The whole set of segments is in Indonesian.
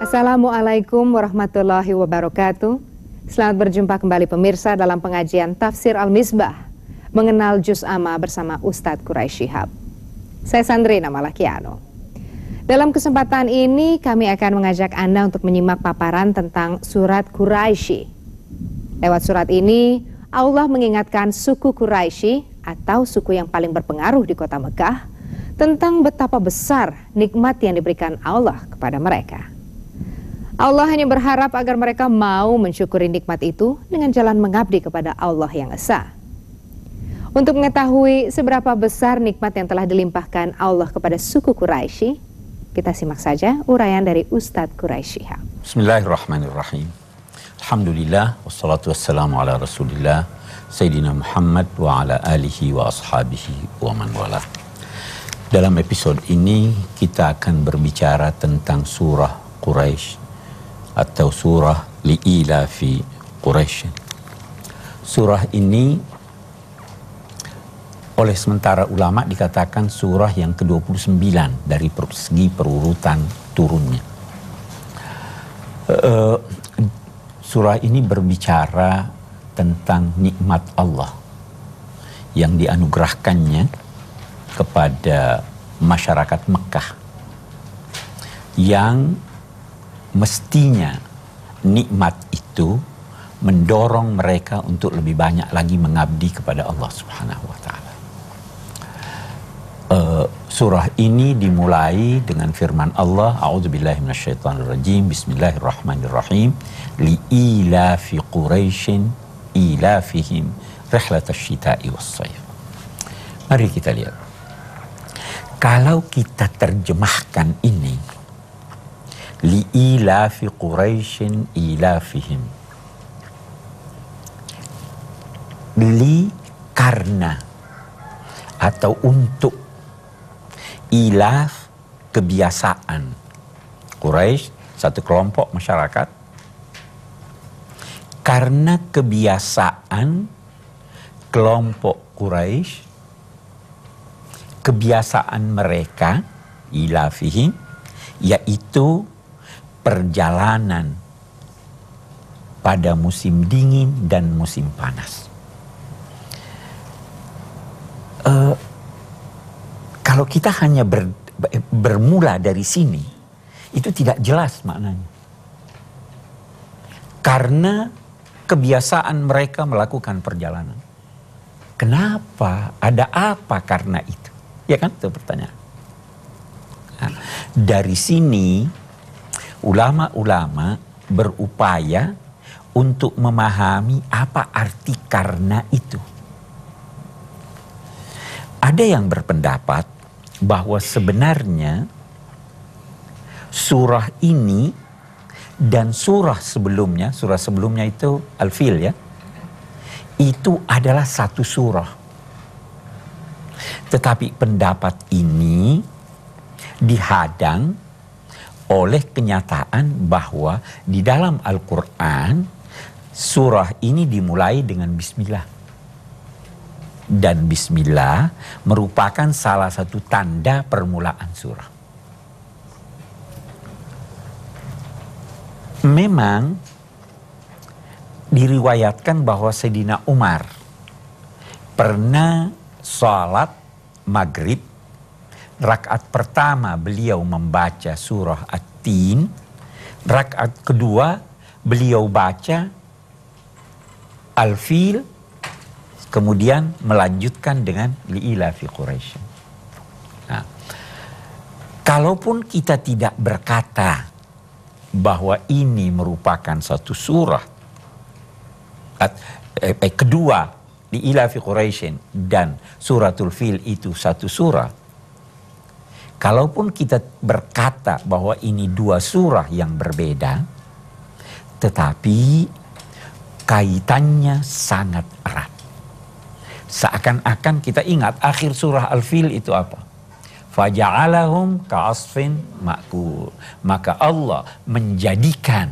Assalamualaikum warahmatullahi wabarakatuh. Selamat berjumpa kembali pemirsa dalam pengajian Tafsir Al-Misbah, mengenal Juz Amma bersama Ustadz Quraisy Shihab. Saya Sandrina Malakiano. Dalam kesempatan ini kami akan mengajak Anda untuk menyimak paparan tentang surat Quraisy. Lewat surat ini, Allah mengingatkan suku Quraisy atau suku yang paling berpengaruh di kota Mekah tentang betapa besar nikmat yang diberikan Allah kepada mereka. Allah hanya berharap agar mereka mau mensyukuri nikmat itu dengan jalan mengabdi kepada Allah yang Esa. Untuk mengetahui seberapa besar nikmat yang telah dilimpahkan Allah kepada suku Quraisy, kita simak saja uraian dari Ustadz Quraisy Shihab. Bismillahirrahmanirrahim. Alhamdulillah, wassalatu wassalamu ala rasulillah, Sayyidina Muhammad wa ala alihi wa ashabihi wa man wala. Dalam episode ini kita akan berbicara tentang surah Quraisy atau surah Li'ilafi Quraisy. Surah ini oleh sementara ulama dikatakan surah yang ke-29 dari segi perurutan turunnya. Surah ini berbicara tentang nikmat Allah yang dianugerahkannya kepada masyarakat Mekah yang mestinya nikmat itu mendorong mereka untuk lebih banyak lagi mengabdi kepada Allah Subhanahu wa Ta'ala. Surah ini dimulai dengan firman Allah, A'udzubillahi minasyaitonirrajim, Bismillahirrahmanirrahim, Li'ilafi Quraisyin ilafihim rihlatash syita'i was-shayf. Mari kita lihat. Kalau kita terjemahkan ini, Li'ilafi Quraisyin ilafihim, li karena atau untuk, ilaf kebiasaan. Quraisy satu kelompok masyarakat, karena kebiasaan kelompok Quraisy, kebiasaan mereka ilafihim yaitu perjalanan pada musim dingin dan musim panas. Kalau kita hanya bermula dari sini, itu tidak jelas maknanya. Karena kebiasaan mereka melakukan perjalanan. Kenapa? Ada apa karena itu? Ya kan, itu pertanyaan. Nah, dari sini ulama-ulama berupaya untuk memahami apa arti karena itu. Ada yang berpendapat bahwa sebenarnya surah ini dan surah sebelumnya itu Al-Fil ya, itu adalah satu surah. Tetapi pendapat ini dihadang oleh kenyataan bahwa di dalam Al-Quran surah ini dimulai dengan Bismillah. Dan Bismillah merupakan salah satu tanda permulaan surah. Memang diriwayatkan bahwa Sayyidina Umar pernah salat maghrib, rakaat pertama beliau membaca surah At-Tin, rakaat kedua beliau baca Al-Fil, kemudian melanjutkan dengan Li'ilafi Quraisy. Nah, kalaupun kita tidak berkata bahwa ini merupakan satu surah, kedua Li'ilafi Quraisy dan suratul Fil itu satu surah, kalaupun kita berkata bahwa ini dua surah yang berbeda, tetapi kaitannya sangat erat. Seakan-akan kita ingat akhir surah Al-Fil itu apa? Faja'alahum ka'asfin ma'kul. Maka Allah menjadikan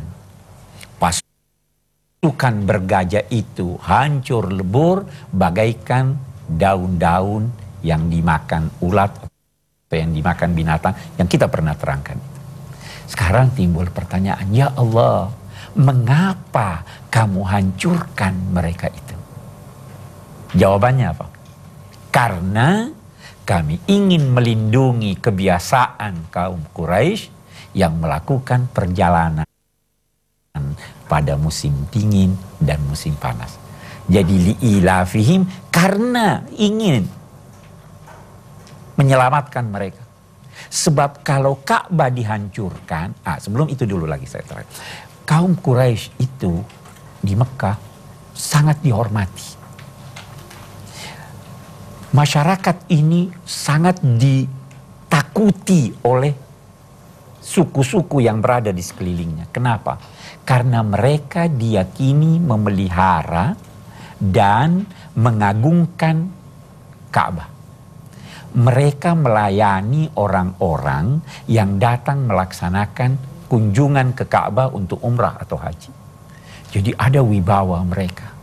pasukan bergajah itu hancur lebur bagaikan daun-daun yang dimakan ulat atau yang dimakan binatang yang kita pernah terangkan. Sekarang timbul pertanyaan, ya Allah, mengapa kamu hancurkan mereka itu? Jawabannya apa? Karena kami ingin melindungi kebiasaan kaum Quraisy yang melakukan perjalanan pada musim dingin dan musim panas. Jadi li'ilafihim, karena ingin menyelamatkan mereka. Sebab kalau Ka'bah dihancurkan, sebelum itu dulu lagi saya terangkan. Kaum Quraisy itu di Mekah sangat dihormati. Masyarakat ini sangat ditakuti oleh suku-suku yang berada di sekelilingnya. Kenapa? Karena mereka diyakini memelihara dan mengagungkan Ka'bah. Mereka melayani orang-orang yang datang melaksanakan kunjungan ke Ka'bah untuk umrah atau haji. Jadi ada wibawa mereka.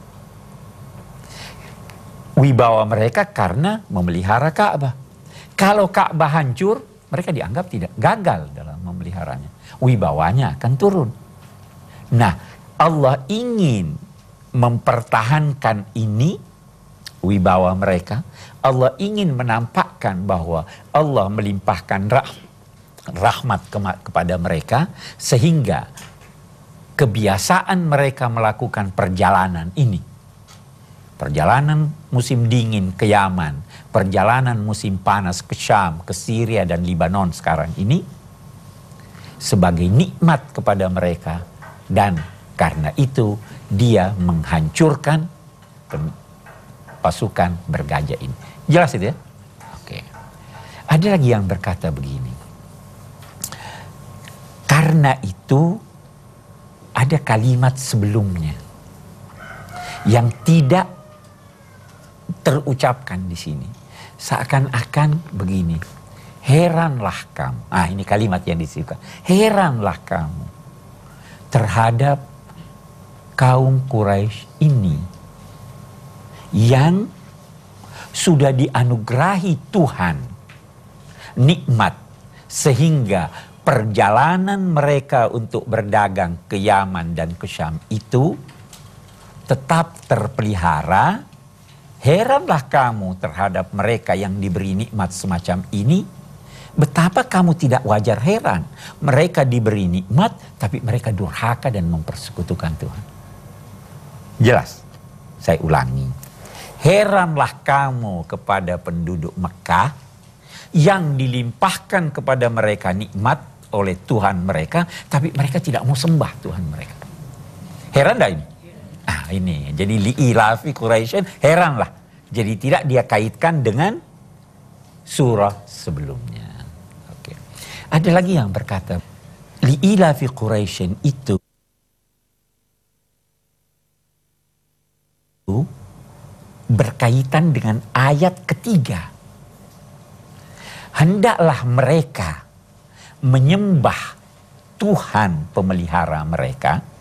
Wibawa mereka karena memelihara Ka'bah. Kalau Ka'bah hancur, mereka dianggap tidak gagal dalam memeliharanya. Wibawanya akan turun. Nah, Allah ingin mempertahankan ini, wibawa mereka. Allah ingin menampakkan bahwa Allah melimpahkan rahmat kepada mereka, sehingga kebiasaan mereka melakukan perjalanan ini, perjalanan musim dingin ke Yaman, perjalanan musim panas ke Syam, ke Syria dan Lebanon sekarang ini, sebagai nikmat kepada mereka. Dan karena itu dia menghancurkan pasukan bergajah ini. Jelas itu ya? Oke. Ada lagi yang berkata begini. Karena itu ada kalimat sebelumnya yang tidak terucapkan di sini. Seakan-akan begini. Heranlah kamu. Ini kalimat yang disebutkan. Heranlah kamu terhadap kaum Quraisy ini yang sudah dianugerahi Tuhan nikmat, sehingga perjalanan mereka untuk berdagang ke Yaman dan ke Syam itu tetap terpelihara. Heranlah kamu terhadap mereka yang diberi nikmat semacam ini. Betapa kamu tidak wajar heran. Mereka diberi nikmat, tapi mereka durhaka dan mempersekutukan Tuhan. Jelas? Saya ulangi. Heranlah kamu kepada penduduk Mekah yang dilimpahkan kepada mereka nikmat oleh Tuhan mereka, tapi mereka tidak mau sembah Tuhan mereka. Heran dah ini? Ini. Jadi li'ilafi Quraisyin, heranlah. Jadi tidak dia kaitkan dengan surah sebelumnya. Oke. Ada lagi yang berkata, li'ilafi Quraisyin itu berkaitan dengan ayat ketiga. Hendaklah mereka menyembah Tuhan pemelihara mereka.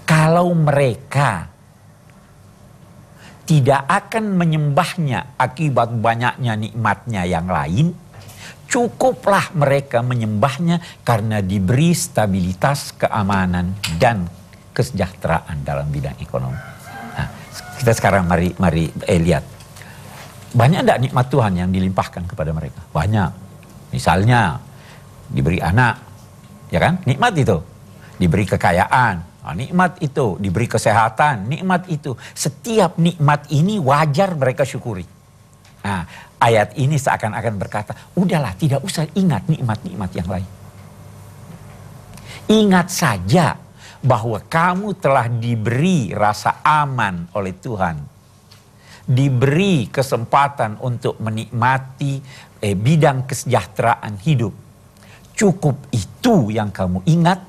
Kalau mereka tidak akan menyembahnya akibat banyaknya nikmatnya yang lain, cukuplah mereka menyembahnya karena diberi stabilitas, keamanan, dan kesejahteraan dalam bidang ekonomi. Kita sekarang mari lihat. Banyak tidak nikmat Tuhan yang dilimpahkan kepada mereka? Banyak. Misalnya diberi anak, ya kan? Nikmat itu. Diberi kekayaan, nikmat itu. Diberi kesehatan, nikmat itu. Setiap nikmat ini wajar mereka syukuri. Ayat ini seakan-akan berkata, udahlah, tidak usah ingat nikmat-nikmat yang lain. Ingat saja bahwa kamu telah diberi rasa aman oleh Tuhan. Diberi kesempatan untuk menikmati bidang kesejahteraan hidup. Cukup itu yang kamu ingat,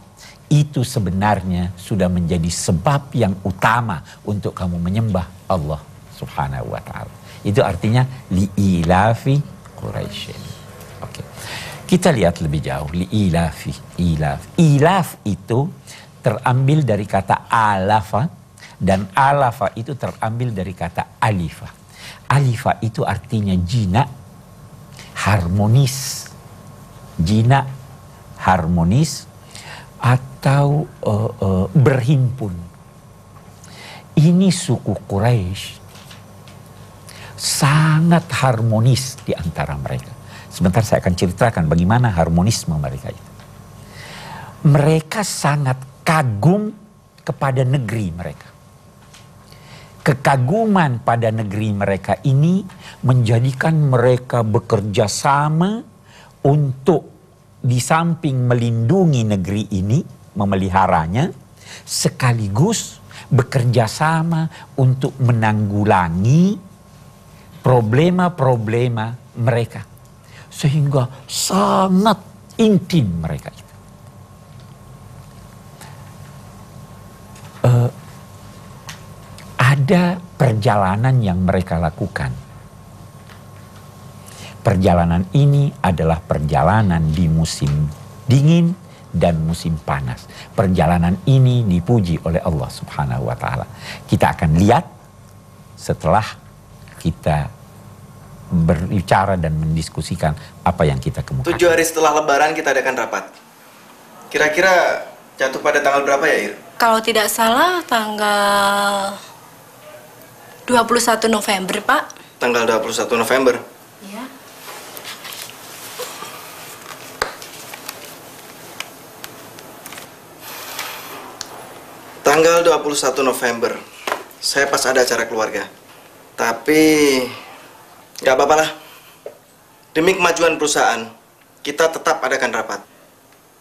itu sebenarnya sudah menjadi sebab yang utama untuk kamu menyembah Allah Subhanahu wa ta'ala. Itu artinya li'ilafi Quraisyin. Oke. Kita lihat lebih jauh, li'ilafi, ilaf. Ilaf itu terambil dari kata alafa, dan alafa itu terambil dari kata alifa. Alifa itu artinya jinak, harmonis. Jinak, harmonis, atau berhimpun. Ini suku Quraisy sangat harmonis di antara mereka. Sebentar saya akan ceritakan bagaimana harmonisme mereka itu. Mereka sangat kagum kepada negeri mereka. Kekaguman pada negeri mereka ini menjadikan mereka bekerja sama untuk di samping melindungi negeri ini, memeliharanya, sekaligus bekerja sama untuk menanggulangi problema-problema mereka. Sehingga sangat intim mereka itu. Ada perjalanan yang mereka lakukan. Perjalanan ini adalah perjalanan di musim dingin dan musim panas. Perjalanan ini dipuji oleh Allah Subhanahu wa Ta'ala. Kita akan lihat setelah kita berbicara dan mendiskusikan apa yang kita kemukakan. 7 hari setelah Lebaran kita adakan rapat. Kira-kira jatuh pada tanggal berapa ya, Ir? Kalau tidak salah tanggal 21 November, Pak. Tanggal 21 November. Iya. Tanggal 21 November. Saya pas ada acara keluarga. Tapi nggak apa-apa lah. Demi kemajuan perusahaan, kita tetap adakan rapat.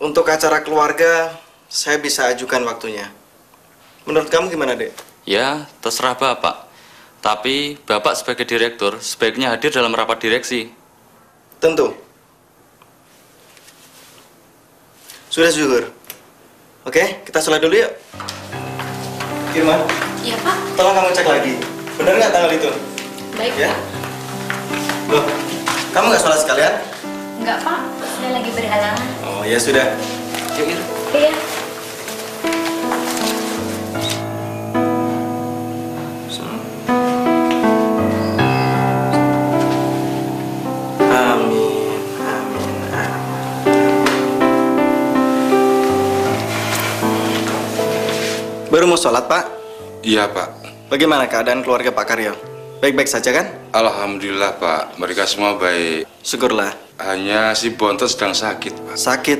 Untuk acara keluarga, saya bisa ajukan waktunya. Menurut kamu gimana, Dek? Ya, terserah Bapak. Tapi Bapak sebagai direktur sebaiknya hadir dalam rapat direksi. Tentu. Sudah zuhur. Oke, kita sholat dulu yuk. Irma, Iya, Pak. tolong kamu cek lagi. Benar nggak tanggal itu? Baik, Ya. Pak. Loh, kamu nggak sholat sekalian? Enggak, Pak. Saya lagi berhalangan. Oh, ya sudah. Yuk, Ir. Iya. Amin, amin, amin. Baru mau sholat, Pak? Iya, Pak. Bagaimana keadaan keluarga Pak Karyo? Baik-baik saja kan? Alhamdulillah, Pak. Mereka semua baik. Syukurlah. Hanya si Bontot sedang sakit, Pak. Sakit?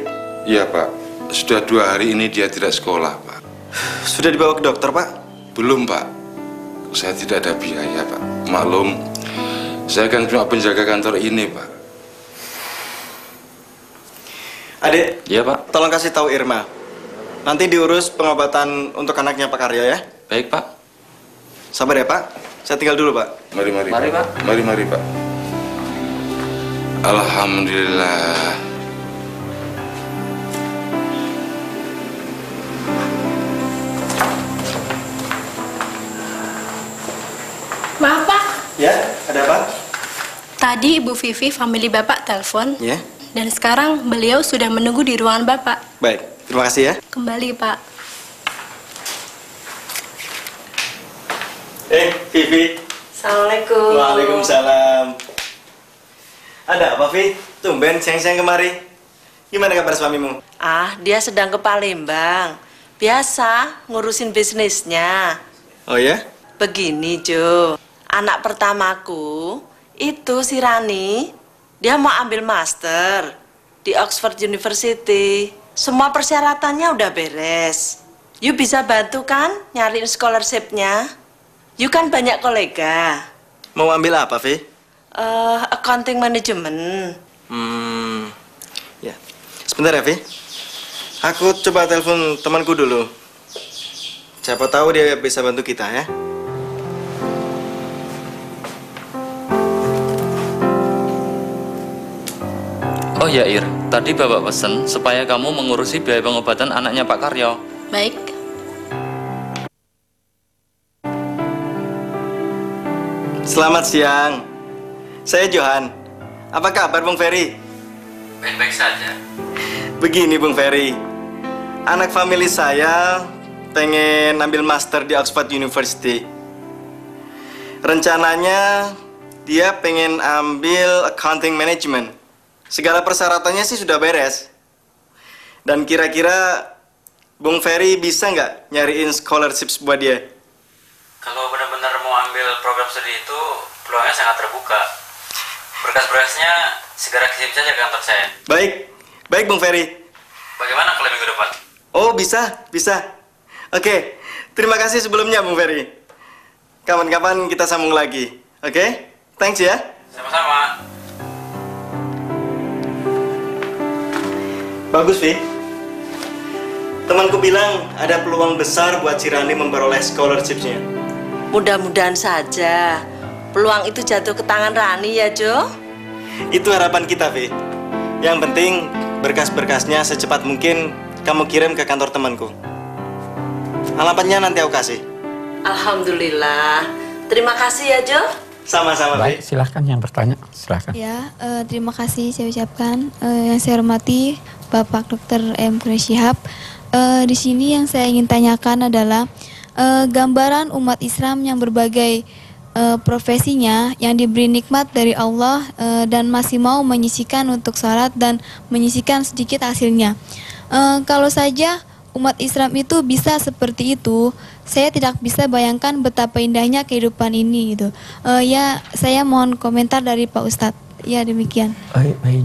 Iya, Pak. Sudah 2 hari ini dia tidak sekolah, Pak. Sudah dibawa ke dokter, Pak? Belum, Pak. Saya tidak ada biaya, Pak. Maklum, saya kan cuma penjaga kantor ini, Pak. Adik, Iya, Pak. tolong kasih tahu Irma. Nanti diurus pengobatan untuk anaknya Pak Karyo ya. Baik, Pak. Sabar ya, Pak. Saya tinggal dulu, Pak. Mari, Mari, Pak. Mari, Pak. Alhamdulillah. Maaf, Pak. Ya, ada apa? Tadi Ibu Vivi, family Bapak, telepon. Ya, Dan sekarang beliau sudah menunggu di ruangan Bapak. baik. Terima kasih ya. Kembali, Pak. Vivi. Assalamualaikum. Waalaikumsalam. Ada apa, Vi? Tumben siang-siang kemari. Gimana kabar suamimu? Ah, dia sedang ke Palembang. Biasa ngurusin bisnisnya. Oh ya? Begini, Jo. Anak pertamaku itu si Rani. Dia mau ambil master di Oxford University. Semua persyaratannya udah beres. You bisa bantu kan nyariin scholarship-nya? You kan banyak kolega. Mau ambil apa, Vi? Accounting management. Ya. Sebentar ya, Vi. Aku coba telepon temanku dulu. Siapa tahu dia bisa bantu kita ya. Oh ya, Ir. Tadi Bapak pesan supaya kamu mengurusi biaya pengobatan anaknya Pak Karyo. Baik. Selamat siang. Saya Johan. Apa kabar, Bung Ferry? Baik-baik saja. Begini, Bung Ferry. Anak famili saya pengen ambil master di Oxford University. Rencananya dia pengen ambil accounting management. Segala persyaratannya sih sudah beres. Dan kira-kira Bung Ferry bisa nggak nyariin scholarship buat dia? Kalau benar-benar mau ambil program studi itu, peluangnya sangat terbuka. Berkas-berkasnya segera kirim saja ke kantor saya. Baik Bung Ferry. Bagaimana kalau minggu depan? Oh, bisa. Oke, terima kasih sebelumnya Bung Ferry. Kapan-kapan kita sambung lagi. Oke? Thanks ya. Sama-sama. Bagus, Vi. Temanku bilang ada peluang besar buat si Rani memperoleh scholarship-nya. Mudah-mudahan saja peluang itu jatuh ke tangan Rani ya, Jo. Itu harapan kita, Vi. Yang penting berkas-berkasnya secepat mungkin kamu kirim ke kantor temanku. Alamatnya nanti aku kasih. Alhamdulillah. Terima kasih ya, Jo. Sama-sama, Vi. Baik, silahkan yang bertanya, silahkan. Ya, terima kasih saya ucapkan. Yang saya hormati Bapak Dr. M. Quraish Shihab. Di sini yang saya ingin tanyakan adalah gambaran umat Islam yang berbagai profesinya yang diberi nikmat dari Allah dan masih mau menyisihkan untuk salat dan menyisihkan sedikit hasilnya. Kalau saja umat Islam itu bisa seperti itu, saya tidak bisa bayangkan betapa indahnya kehidupan ini gitu. Ya, saya mohon komentar dari Pak Ustadz. Ya, demikian.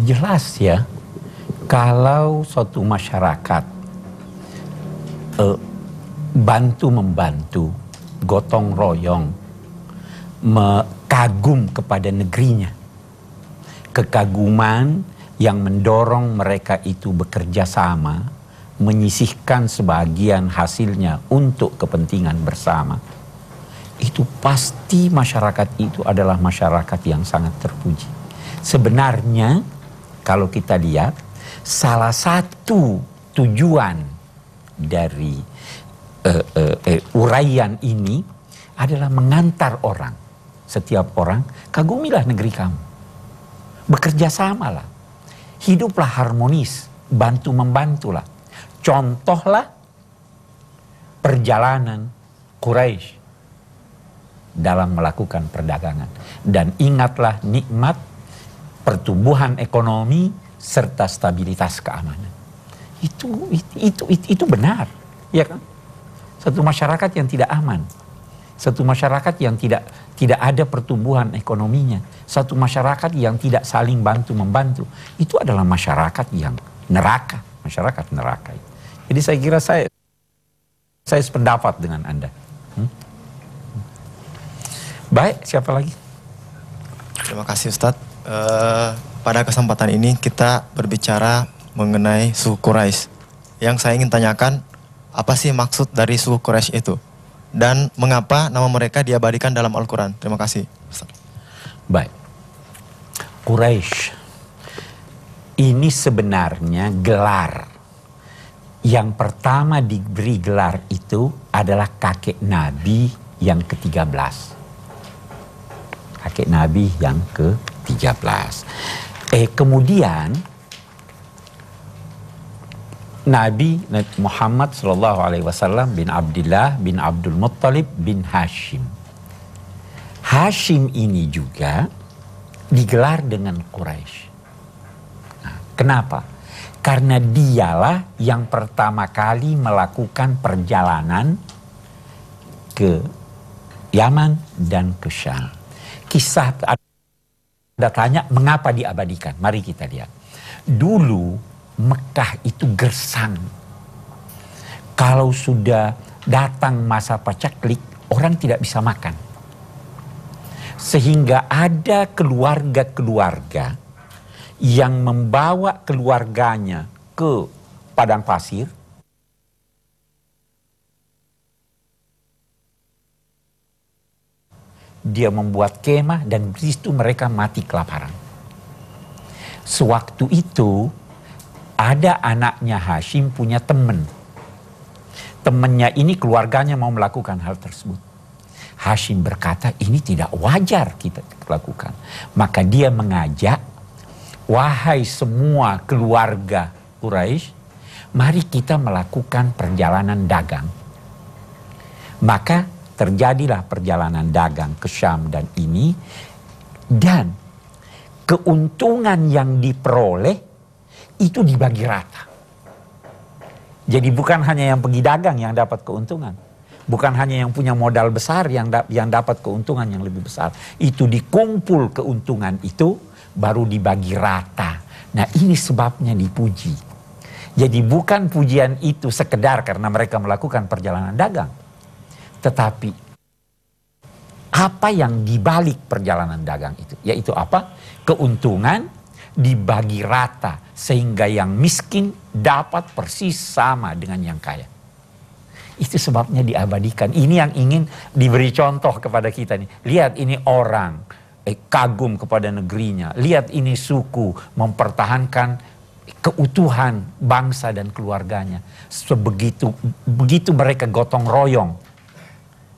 Jelas ya, kalau suatu masyarakat bantu-membantu, gotong royong, kagum kepada negerinya, kekaguman yang mendorong mereka itu bekerja sama, menyisihkan sebagian hasilnya untuk kepentingan bersama, itu pasti masyarakat itu adalah masyarakat yang sangat terpuji. Sebenarnya kalau kita lihat, salah satu tujuan dari uraian ini adalah mengantar orang, setiap orang, kagumilah negeri kamu, bekerja samalah, hiduplah harmonis, bantu-membantulah. Contohlah perjalanan Quraisy dalam melakukan perdagangan. Dan ingatlah nikmat pertumbuhan ekonomi serta stabilitas keamanan. Itu benar, ya kan? Satu masyarakat yang tidak aman, satu masyarakat yang tidak ada pertumbuhan ekonominya, satu masyarakat yang tidak saling bantu-membantu, itu adalah masyarakat yang neraka, masyarakat neraka. Jadi saya kira saya sependapat dengan Anda. Baik, siapa lagi? Terima kasih Ustadz. Pada kesempatan ini kita berbicara mengenai suku Quraisy. Yang saya ingin tanyakan, apa sih maksud dari suku Quraisy itu? Dan mengapa nama mereka diabadikan dalam Al-Quran? Terima kasih Ustadz. Baik. Quraisy ini sebenarnya gelar. Yang pertama diberi gelar itu adalah kakek Nabi yang ke-13. Kakek Nabi yang ke-13. Kemudian Nabi Muhammad SAW bin Abdullah bin Abdul Muttalib bin Hashim. Hashim ini juga digelar dengan Quraisy. Nah, kenapa? Karena dialah yang pertama kali melakukan perjalanan ke Yaman dan ke Syam. Kisah ada tanya mengapa diabadikan. Mari kita lihat. Dulu Mekah itu gersang. Kalau sudah datang masa pacaklik, orang tidak bisa makan. Sehingga ada keluarga-keluarga yang membawa keluarganya ke padang pasir, dia membuat kemah dan di situ mereka mati kelaparan. Sewaktu itu ada anaknya Hashim punya teman. Temannya ini keluarganya mau melakukan hal tersebut. Hashim berkata ini tidak wajar kita lakukan. Maka dia mengajak, wahai semua keluarga Quraisy, mari kita melakukan perjalanan dagang. Maka terjadilah perjalanan dagang ke Syam dan ini, dan keuntungan yang diperoleh itu dibagi rata. Jadi bukan hanya yang pergi dagang yang dapat keuntungan, bukan hanya yang punya modal besar yang dapat keuntungan yang lebih besar. Itu dikumpul keuntungan itu baru dibagi rata. Nah, ini sebabnya dipuji. Jadi bukan pujian itu sekedar karena mereka melakukan perjalanan dagang. Tetapi apa yang dibalik perjalanan dagang itu? Yaitu apa? Keuntungan dibagi rata sehingga yang miskin dapat persis sama dengan yang kaya. Itu sebabnya diabadikan. Ini yang ingin diberi contoh kepada kita nih. Lihat ini orang kagum kepada negerinya. Lihat ini suku mempertahankan keutuhan bangsa dan keluarganya. Begitu mereka gotong royong,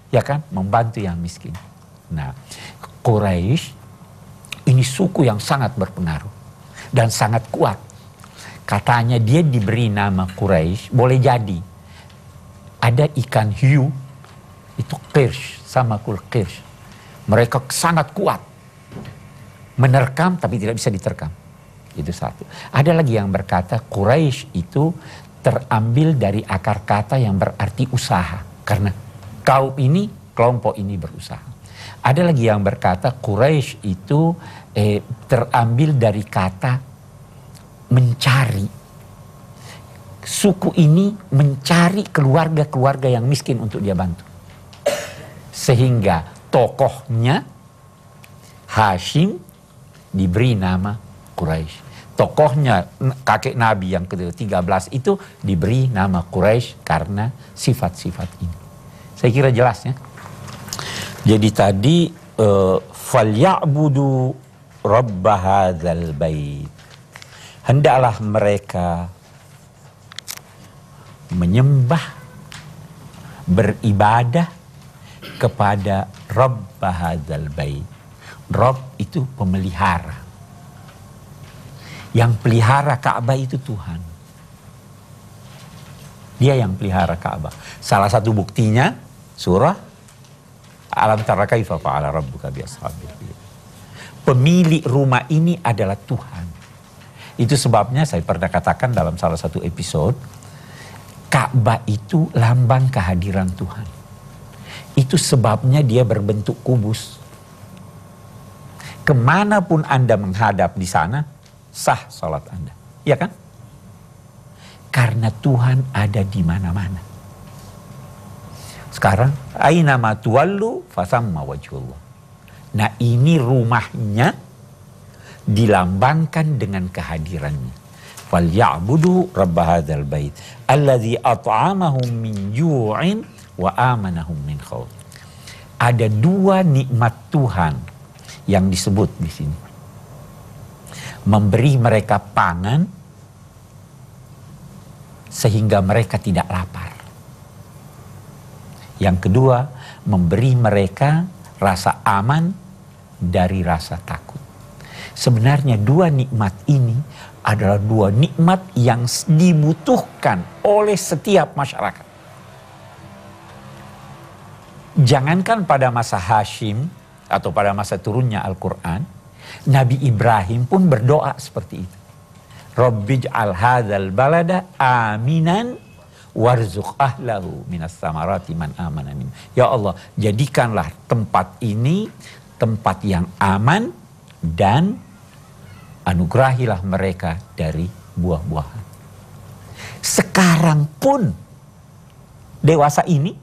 ya kan, membantu yang miskin. Nah, Quraisy ini suku yang sangat berpengaruh dan sangat kuat. Katanya dia diberi nama Quraisy, boleh jadi ada ikan hiu itu qirsh sama qirsh. Mereka sangat kuat, menerkam tapi tidak bisa diterkam. Itu satu. Ada lagi yang berkata Quraisy itu terambil dari akar kata yang berarti usaha. Karena kaum ini, kelompok ini berusaha. Ada lagi yang berkata Quraisy itu terambil dari kata mencari. Suku ini mencari keluarga-keluarga yang miskin untuk dia bantu. Sehingga tokohnya Hashim diberi nama Quraisy. Tokohnya kakek Nabi yang ke-13 itu diberi nama Quraisy karena sifat-sifat ini. Saya kira jelas ya. Jadi tadi falya'budu rabb hadzal bait. Hendaklah mereka menyembah, beribadah kepada rabb hadzal bait. Rabb itu pemelihara. Yang pelihara Ka'bah itu Tuhan. Dia yang pelihara Ka'bah. Salah satu buktinya surah Alam tara kaifa fa'ala rabbuka bi ashabil fil. Pemilik rumah ini adalah Tuhan. Itu sebabnya saya pernah katakan dalam salah satu episode, Ka'bah itu lambang kehadiran Tuhan. Itu sebabnya dia berbentuk kubus. Kemanapun Anda menghadap di sana, sah salat Anda. Iya kan? Karena Tuhan ada di mana-mana. Sekarang, aina ma tuwallu fasamma wajhullah. Nah, ini rumahnya dilambangkan dengan kehadirannya. Falya'budu rabb hadzal bait alladzi at'amahum min ju'in wa amanahum min khauf. Ada dua nikmat Tuhan yang disebut di sini. Memberi mereka pangan sehingga mereka tidak lapar. Yang kedua, memberi mereka rasa aman dari rasa takut. Sebenarnya dua nikmat ini adalah dua nikmat yang dibutuhkan oleh setiap masyarakat. Jangankan pada masa Hashim atau pada masa turunnya Al-Quran, Nabi Ibrahim pun berdoa seperti itu. Rabbij'al hadzal balada aminan warzuq ahlahu minas samarati man amana min. Ya Allah, jadikanlah tempat ini tempat yang aman dan anugerahilah mereka dari buah-buahan. Sekarang pun dewasa ini,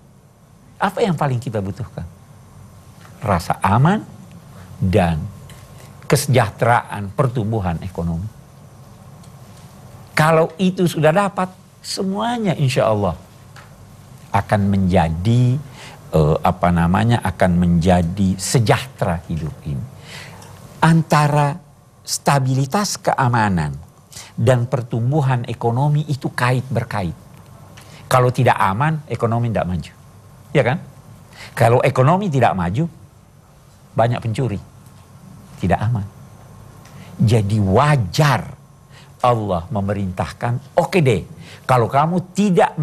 apa yang paling kita butuhkan? Rasa aman dan kesejahteraan pertumbuhan ekonomi. Kalau itu sudah dapat, semuanya insya Allah akan menjadi akan menjadi sejahtera hidup ini. Antara stabilitas keamanan dan pertumbuhan ekonomi itu kait berkait. Kalau tidak aman, ekonomi tidak maju. Ya kan? Kalau ekonomi tidak maju, banyak pencuri. Tidak aman. Jadi wajar Allah memerintahkan, oke deh, kalau kamu tidak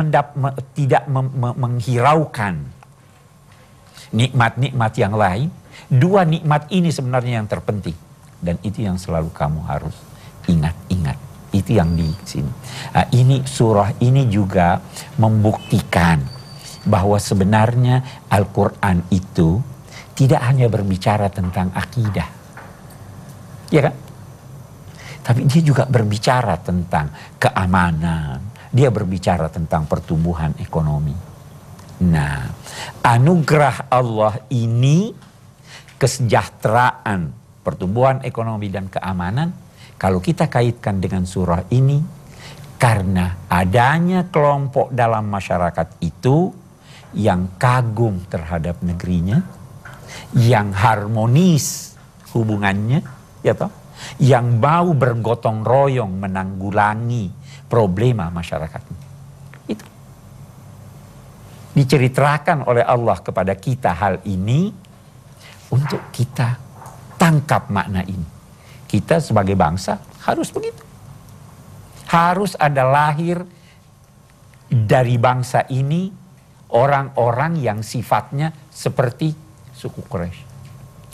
menghiraukan nikmat-nikmat yang lain. Dua nikmat ini sebenarnya yang terpenting. Dan itu yang selalu kamu harus ingat-ingat. Itu yang di sini. Ini surah ini juga membuktikan bahwa sebenarnya Al-Quran itu tidak hanya berbicara tentang akidah. Ya kan? Tapi dia juga berbicara tentang keamanan. Dia berbicara tentang pertumbuhan ekonomi. Nah, anugerah Allah ini, kesejahteraan, pertumbuhan ekonomi dan keamanan, kalau kita kaitkan dengan surah ini, karena adanya kelompok dalam masyarakat itu yang kagum terhadap negerinya, yang harmonis hubungannya, ya toh, yang mau bergotong royong menanggulangi problema masyarakatnya. Itu diceritakan oleh Allah kepada kita hal ini untuk kita tangkap makna ini. Kita sebagai bangsa harus begitu. Harus ada lahir dari bangsa ini orang-orang yang sifatnya seperti suku Quraisy.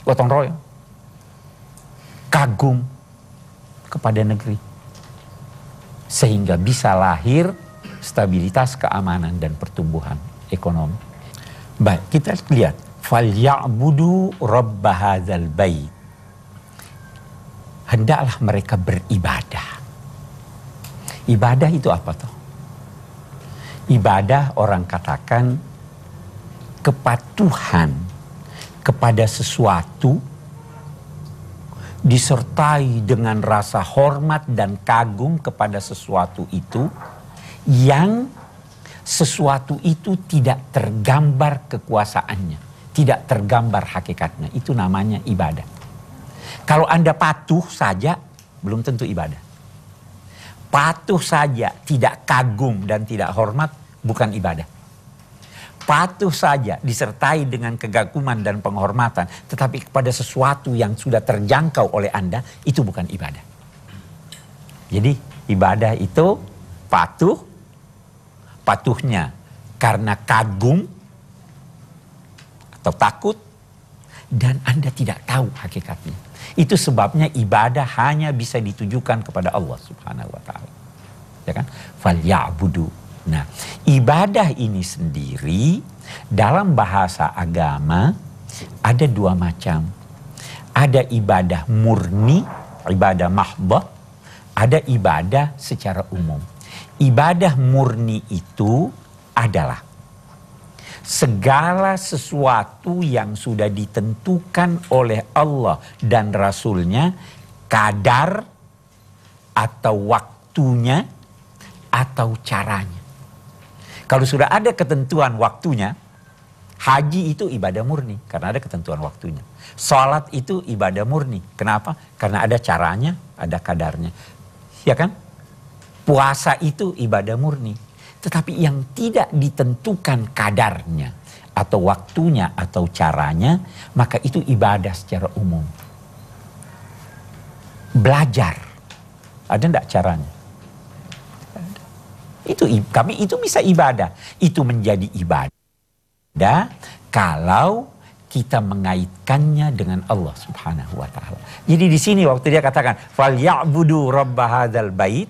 Gotong royong. Kagum kepada negeri. Sehingga bisa lahir stabilitas, keamanan, dan pertumbuhan ekonomi. Baik, kita lihat. فَلْيَعْبُدُوا رَبَّ هَذَا الْبَيْتِ. Hendaklah mereka beribadah. Ibadah itu apa toh? Ibadah orang katakan kepatuhan kepada sesuatu disertai dengan rasa hormat dan kagum kepada sesuatu itu, yang sesuatu itu tidak tergambar kekuasaannya, tidak tergambar hakikatnya. Itu namanya ibadah. Kalau Anda patuh saja, belum tentu ibadah. Patuh saja, tidak kagum dan tidak hormat, bukan ibadah. Patuh saja disertai dengan kegaguman dan penghormatan, tetapi kepada sesuatu yang sudah terjangkau oleh Anda, itu bukan ibadah. Jadi ibadah itu patuh, patuhnya karena kagum atau takut, dan Anda tidak tahu hakikatnya. Itu sebabnya ibadah hanya bisa ditujukan kepada Allah Subhanahu wa Ta'ala. Ya kan? Falyabudu. Nah, ibadah ini sendiri dalam bahasa agama ada dua macam. Ada ibadah murni, ibadah mahdhah, ada ibadah secara umum. Ibadah murni itu adalah segala sesuatu yang sudah ditentukan oleh Allah dan Rasulnya, kadar atau waktunya atau caranya. Kalau sudah ada ketentuan waktunya, haji itu ibadah murni karena ada ketentuan waktunya. Salat itu ibadah murni. Kenapa? Karena ada caranya, ada kadarnya. Ya kan? Puasa itu ibadah murni. Tetapi yang tidak ditentukan kadarnya atau waktunya atau caranya, maka itu ibadah secara umum. Belajar. Ada enggak caranya? Itu bisa ibadah. Itu menjadi ibadah kalau kita mengaitkannya dengan Allah Subhanahu wa Ta'ala. Jadi di sini waktu dia katakan falyabudu rabb hadzal bait,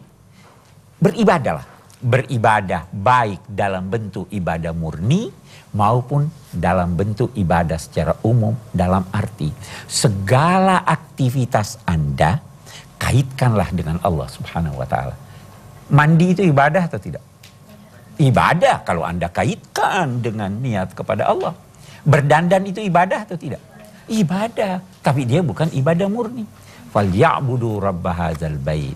beribadahlah. Beribadah baik dalam bentuk ibadah murni maupun dalam bentuk ibadah secara umum, dalam arti segala aktivitas Anda kaitkanlah dengan Allah Subhanahu wa Ta'ala. Mandi itu ibadah atau tidak? Ibadah kalau Anda kaitkan dengan niat kepada Allah. Berdandan itu ibadah atau tidak? Ibadah, tapi dia bukan ibadah murni. Falyabudu rabb hadzal bait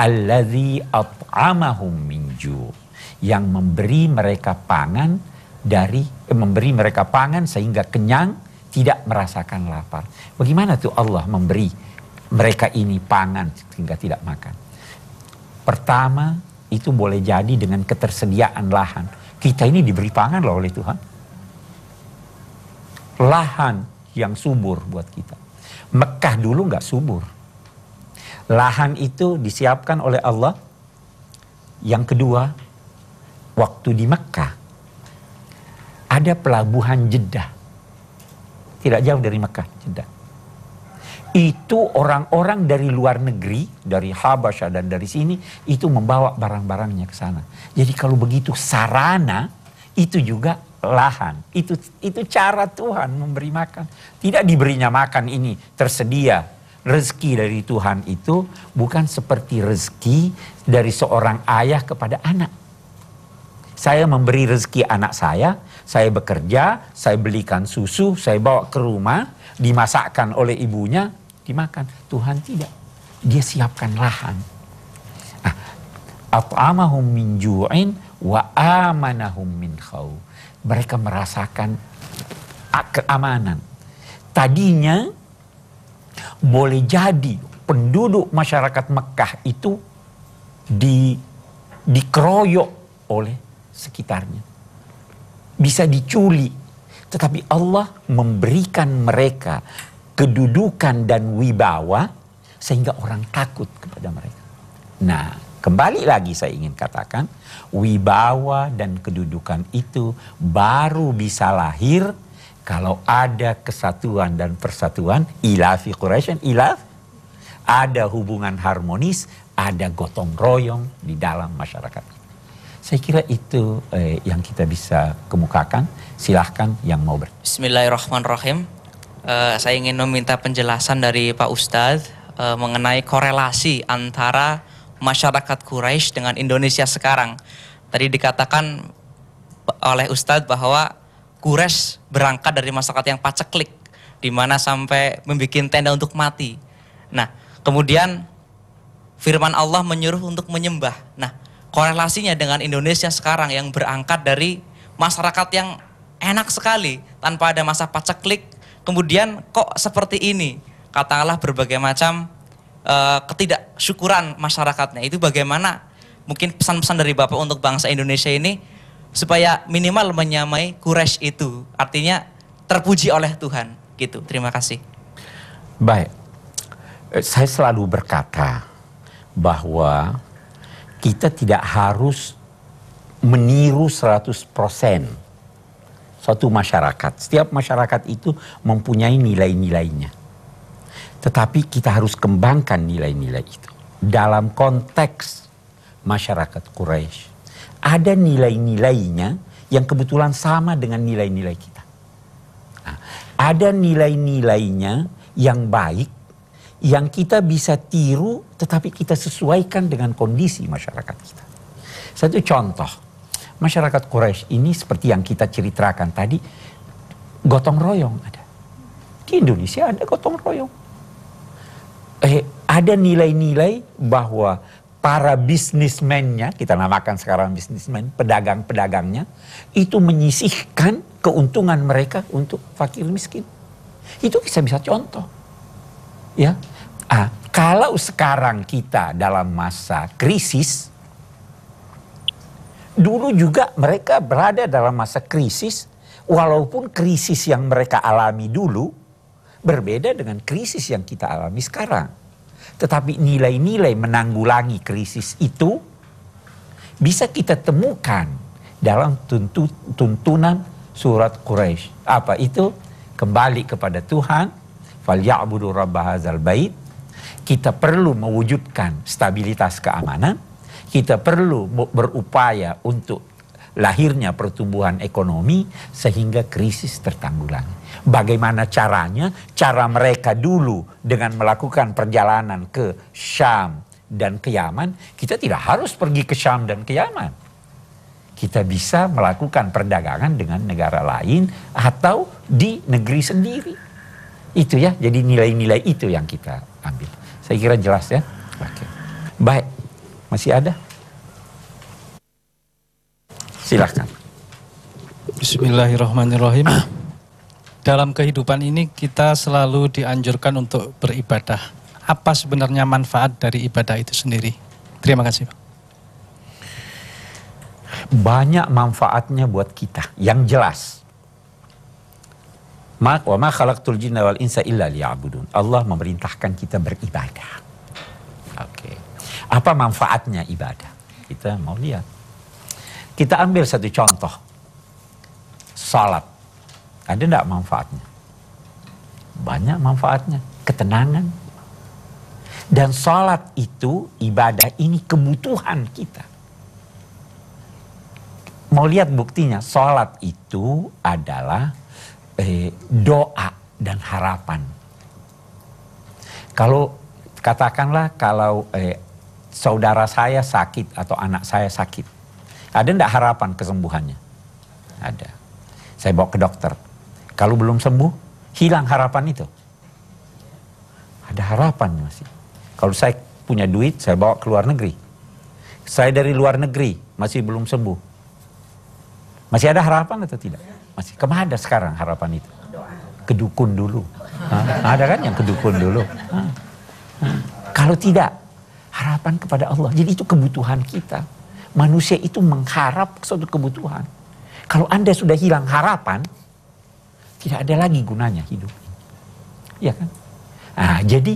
allazi at'amahum min ju', yang memberi mereka pangan memberi mereka pangan sehingga kenyang, tidak merasakan lapar. Bagaimana tuh Allah memberi mereka ini pangan sehingga tidak makan? Pertama, itu boleh jadi dengan ketersediaan lahan. Kita ini diberi pangan loh oleh Tuhan. Lahan yang subur buat kita. Mekah dulu nggak subur. Lahan itu disiapkan oleh Allah. Yang kedua, waktu di Mekah ada pelabuhan Jeddah. tidak jauh dari Mekah, Jeddah. Itu orang-orang dari luar negeri, dari Habasyah dan dari sini, itu membawa barang-barangnya ke sana. Jadi kalau begitu sarana, itu juga lahan. Itu cara Tuhan memberi makan. Tidak diberinya makan ini tersedia. Rezeki dari Tuhan itu bukan seperti rezeki dari seorang ayah kepada anak. Saya memberi rezeki anak saya bekerja, saya belikan susu, saya bawa ke rumah, dimasakkan oleh ibunya, dimakan. Tuhan tidak. Dia siapkan lahan. At'amahum min ju'in wa amanahum min khauf. Mereka merasakan keamanan. Tadinya boleh jadi penduduk masyarakat Mekah itu dikeroyok oleh sekitarnya. Bisa diculik. Tetapi Allah memberikan mereka kedudukan dan wibawa sehingga orang takut kepada mereka. Nah, kembali lagi saya ingin katakan, wibawa dan kedudukan itu baru bisa lahir kalau ada kesatuan dan persatuan, ilafi Quraisy, ilaf, ada hubungan harmonis, ada gotong royong di dalam masyarakat. Saya kira itu yang kita bisa kemukakan. Silahkan yang mau Bismillahirrahmanirrahim. Saya ingin meminta penjelasan dari Pak Ustadz mengenai korelasi antara masyarakat Quraisy dengan Indonesia sekarang. Tadi dikatakan oleh Ustadz bahwa Quraisy berangkat dari masyarakat yang paceklik, di mana sampai membuat tenda untuk mati. Nah, kemudian firman Allah menyuruh untuk menyembah. Nah, korelasinya dengan Indonesia sekarang yang berangkat dari masyarakat yang enak sekali, tanpa ada masa paceklik, kemudian kok seperti ini? Katakanlah berbagai macam ketidaksyukuran masyarakatnya. Itu bagaimana mungkin pesan-pesan dari Bapak untuk bangsa Indonesia ini supaya minimal menyamai Quraisy itu, artinya terpuji oleh Tuhan gitu. Terima kasih. Baik, saya selalu berkata bahwa kita tidak harus meniru 100% suatu masyarakat. Setiap masyarakat itu mempunyai nilai-nilainya. Tetapi kita harus kembangkan nilai-nilai itu. Dalam konteks masyarakat Quraisy, ada nilai-nilainya yang kebetulan sama dengan nilai-nilai kita. Nah, ada nilai-nilainya yang baik, yang kita bisa tiru, tetapi kita sesuaikan dengan kondisi masyarakat kita. Satu contoh, masyarakat Quraisy ini seperti yang kita ceritakan tadi, gotong royong ada. Di Indonesia ada gotong royong. Ada nilai-nilai bahwa para bisnismennya, kita namakan sekarang bisnismen, pedagang-pedagangnya, itu menyisihkan keuntungan mereka untuk fakir miskin. Itu bisa contoh. Ya, kalau sekarang kita dalam masa krisis, dulu juga mereka berada dalam masa krisis, walaupun krisis yang mereka alami dulu berbeda dengan krisis yang kita alami sekarang. Tetapi nilai-nilai menanggulangi krisis itu bisa kita temukan dalam tuntunan surat Quraisy. Apa itu? Kembali kepada Tuhan. Falyabudu rabb hadzal bait. Kita perlu mewujudkan stabilitas keamanan. Kita perlu berupaya untuk lahirnya pertumbuhan ekonomi sehingga krisis tertanggulangi. Bagaimana caranya? Cara mereka dulu dengan melakukan perjalanan ke Syam dan ke Yaman, kita tidak harus pergi ke Syam dan ke Yaman. Kita bisa melakukan perdagangan dengan negara lain atau di negeri sendiri. Itu ya, jadi nilai-nilai itu yang kita ambil. Saya kira jelas ya. Oke. Baik, masih ada? Silakan. Bismillahirrahmanirrahim. Dalam kehidupan ini kita selalu dianjurkan untuk beribadah. Apa sebenarnya manfaat dari ibadah itu sendiri? Terima kasih, Pak. Banyak manfaatnya buat kita, yang jelas. Wa ma khalaqtul jinna wal insa illa liya'budun. Allah memerintahkan kita beribadah. Oke. Apa manfaatnya ibadah? Kita mau lihat. Kita ambil satu contoh. Salat. Ada enggak manfaatnya? Banyak manfaatnya, ketenangan. Dan sholat itu, ibadah ini kebutuhan kita. Mau lihat buktinya, sholat itu adalah doa dan harapan. Kalau katakanlah kalau saudara saya sakit atau anak saya sakit, ada enggak harapan kesembuhannya? Ada. Saya bawa ke dokter. Kalau belum sembuh, hilang harapan itu. Ada harapan masih. Kalau saya punya duit, saya bawa ke luar negeri. Saya dari luar negeri, masih belum sembuh. Masih ada harapan atau tidak? Masih. Kemana sekarang harapan itu? Ke dukun dulu. Ada kan yang ke dukun dulu? Kalau tidak, harapan kepada Allah. Jadi itu kebutuhan kita. Manusia itu mengharap suatu kebutuhan. Kalau Anda sudah hilang harapan, tidak ada lagi gunanya hidup. Iya kan? Nah, jadi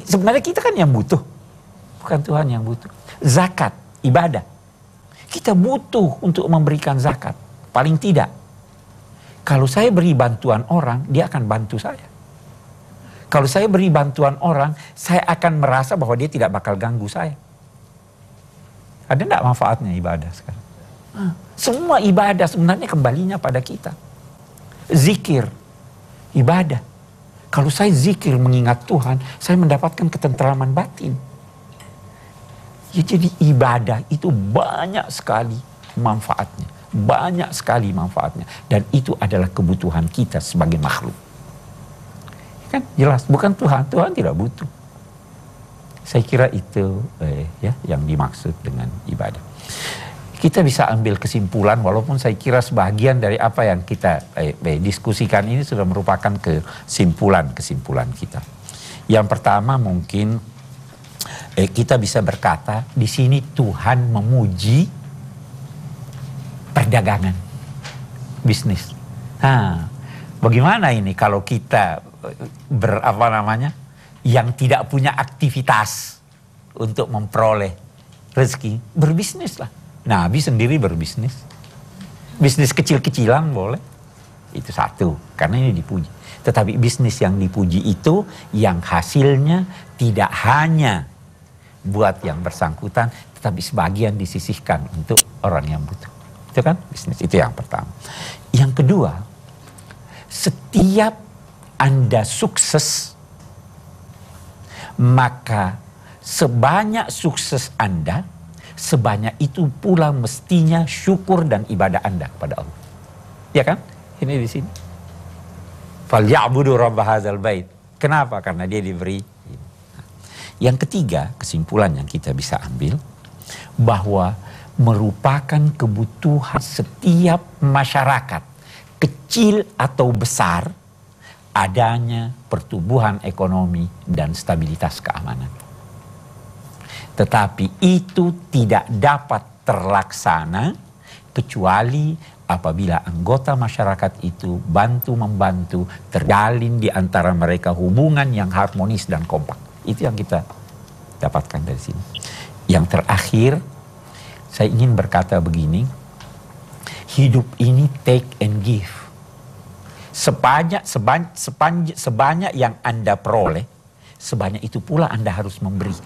sebenarnya kita kan yang butuh. Bukan Tuhan yang butuh. Zakat, ibadah. Kita butuh untuk memberikan zakat. Paling tidak. Kalau saya beri bantuan orang, dia akan bantu saya. Kalau saya beri bantuan orang, saya akan merasa bahwa dia tidak bakal ganggu saya. Ada enggak manfaatnya ibadah sekarang? Semua ibadah sebenarnya kembalinya pada kita. Zikir, ibadah. Kalau saya zikir mengingat Tuhan, saya mendapatkan ketentraman batin. Ya, jadi ibadah itu banyak sekali manfaatnya. Banyak sekali manfaatnya. Dan itu adalah kebutuhan kita sebagai makhluk. Kan jelas, bukan Tuhan. Tuhan tidak butuh. Saya kira itu yang dimaksud dengan ibadah. Kita bisa ambil kesimpulan, walaupun saya kira sebagian dari apa yang kita diskusikan ini sudah merupakan kesimpulan kita. Yang pertama mungkin kita bisa berkata, di sini Tuhan memuji perdagangan, bisnis. Nah, bagaimana ini kalau kita yang tidak punya aktivitas untuk memperoleh rezeki, berbisnis lah. Nabi sendiri berbisnis. Bisnis kecil-kecilan boleh. Itu satu, karena ini dipuji. Tetapi bisnis yang dipuji itu yang hasilnya tidak hanya buat yang bersangkutan, tetapi sebagian disisihkan untuk orang yang butuh. Itu kan bisnis, itu yang pertama. Yang kedua, setiap Anda sukses, maka sebanyak sukses Anda, sebanyak itu pula mestinya syukur dan ibadah Anda kepada Allah. Ya kan? Ini di sini. Falyabudu rabb hadzal bait. Kenapa? Karena dia diberi. Yang ketiga, kesimpulan yang kita bisa ambil, bahwa merupakan kebutuhan setiap masyarakat, kecil atau besar, adanya pertumbuhan ekonomi dan stabilitas keamanan. Tetapi itu tidak dapat terlaksana kecuali apabila anggota masyarakat itu bantu-membantu, terjalin di antara mereka hubungan yang harmonis dan kompak. Itu yang kita dapatkan dari sini. Yang terakhir, saya ingin berkata begini, hidup ini take and give. Sebanyak yang Anda peroleh, sebanyak itu pula Anda harus memberi.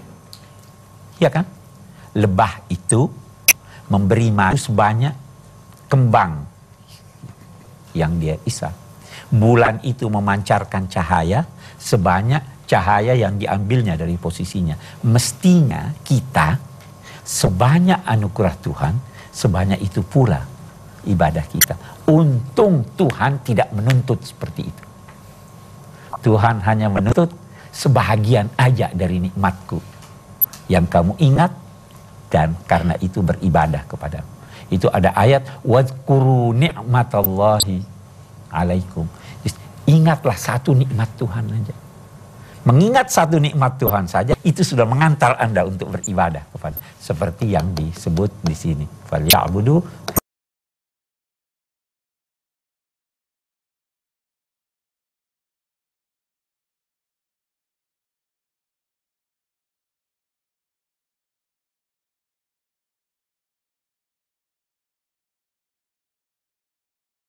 Ya kan? Lebah itu memberi madu sebanyak kembang yang dia isap. Bulan itu memancarkan cahaya sebanyak cahaya yang diambilnya dari posisinya. Mestinya kita sebanyak anugerah Tuhan, sebanyak itu pula ibadah kita. Untung Tuhan tidak menuntut seperti itu. Tuhan hanya menuntut sebahagian aja dari nikmatku yang kamu ingat, dan karena itu beribadah kepadamu. Itu ada ayat, wadhkuru ni'matallahi alaikum. Ingatlah satu nikmat Tuhan aja. Mengingat satu nikmat Tuhan saja, itu sudah mengantar Anda untuk beribadah kepada. Seperti yang disebut di sini. Falyabudu